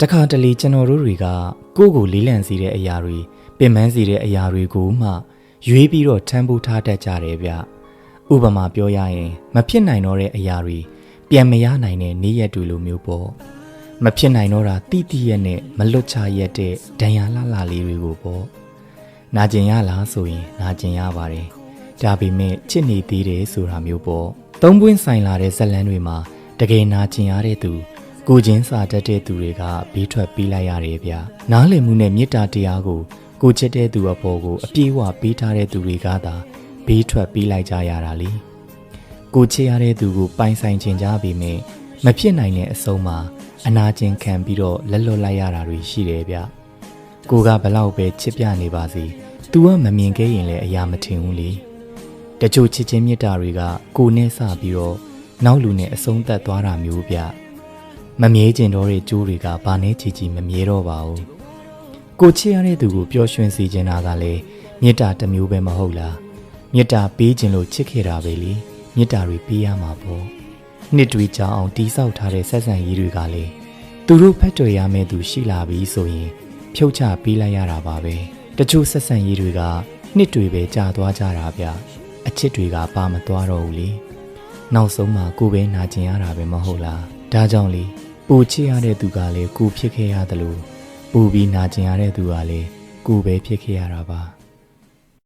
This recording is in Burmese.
တခါတလေကျွန်တော်တို့တွေကကိုယ့်ကိုလေးလံစီတဲ့အရာတွေပင်ပန်းစီတဲ့အရာတွေကိုမှရွေးပြီးတော့ထမ်းဖို့ထားတတ်ကြတယ်ဗျဥပမာပြောရရင်မဖြစ်နိုင်တော့တဲ့အရာတွေပြန်မရနိုင်တဲ့နေ့ရက်တွေလိုမျိုးပေါ့မဖြစ်နိုင်တော့တာတိတိရက်နဲ့မလွတ်ချရက်တဲ့ဒဏ်ရာလှလှလေးတွေကိုပေါ့နာကျင်ရလားဆိုရင်နာကျင်ရပါတယ်ဒါပေမဲ့ချစ်နေသေးတယ်ဆိုတာမျိုးပေါ့သုံးပွင့်ဆိုင်လာတဲ့ဇက်လန်းတွေမှာတကယ်နာကျင်ရတဲ့သူကိုချင်းစာတတ်တဲ့သူတွေကဘေးထွက်ပေးလိုက်ရတယ်ဗျနားလည်မှုနဲ့မေတ္တာတရားကိုချစ်တဲ့သူအပေါ်ကိုအပြည့်အဝပေးထားတဲ့သူတွေကသာဘေးထွက်ပေးလိုက်ကြရတာလေကိုချစ်ရတဲ့သူကိုပိုင်ဆိုင်ခြင်းကြပေမဲ့မဖြစ်နိုင်တဲ့အဆုံးမှာအနာကျင်ခံပြီးတော့လက်လွတ်လိုက်ရတာတွေရှိတယ်ဗျကိုကဘလောက်ပဲချစ်ပြနေပါစေသူကမမြင်ခဲ့ရင်လည်းအရာမထင်ဘူးလေတချို့ချစ်ချင်းမေတ္တာတွေကကိုနဲ့စပြီးတော့နောက်လူနဲ့အဆုံးသတ်သွားတာမျိုးဗျမမြဲကျင်တော့တဲ့ကျိုးတွေကဘာနဲ့ချီချီမမြဲတော့ပါဘူးကိုချစ်ရတဲ့သူကိုပျော်ရွှင်စေချင်တာကလည်းမေတ္တာတစ်မျိုးပဲမဟုတ်လားမေတ္တာပေးခြင်းလို့ချစ်ခဲ့တာပဲလေမေတ္တာတွေပေးရမှာပေါ့နှစ်တွေကြာအောင်တီးဆောက်ထားတဲ့ဆက်ဆံရေးတွေကလည်းသူတို့ဖက်တွယ်ရမယ့်သူရှိလာပြီဆိုရင်ဖြုတ်ချပေးလိုက်ရတာပါပဲတချို့ဆက်ဆံရေးတွေကနှစ်တွေပဲကြာသွားကြတာဗျအချစ်တွေကပါမသွားတော့ဘူးလေနောက်ဆုံးမှကိုပဲနာကျင်ရတာပဲမဟုတ်လားဒါကြောင့်လေပူချစ်ရတဲ့သူကလည်းကိုဖြစ်ခဲ့ရတယ်လို့ပူပြီးနာကျင်ရတဲ့သူကလည်းကိုပဲဖြစ်ခဲ့ရတာပါ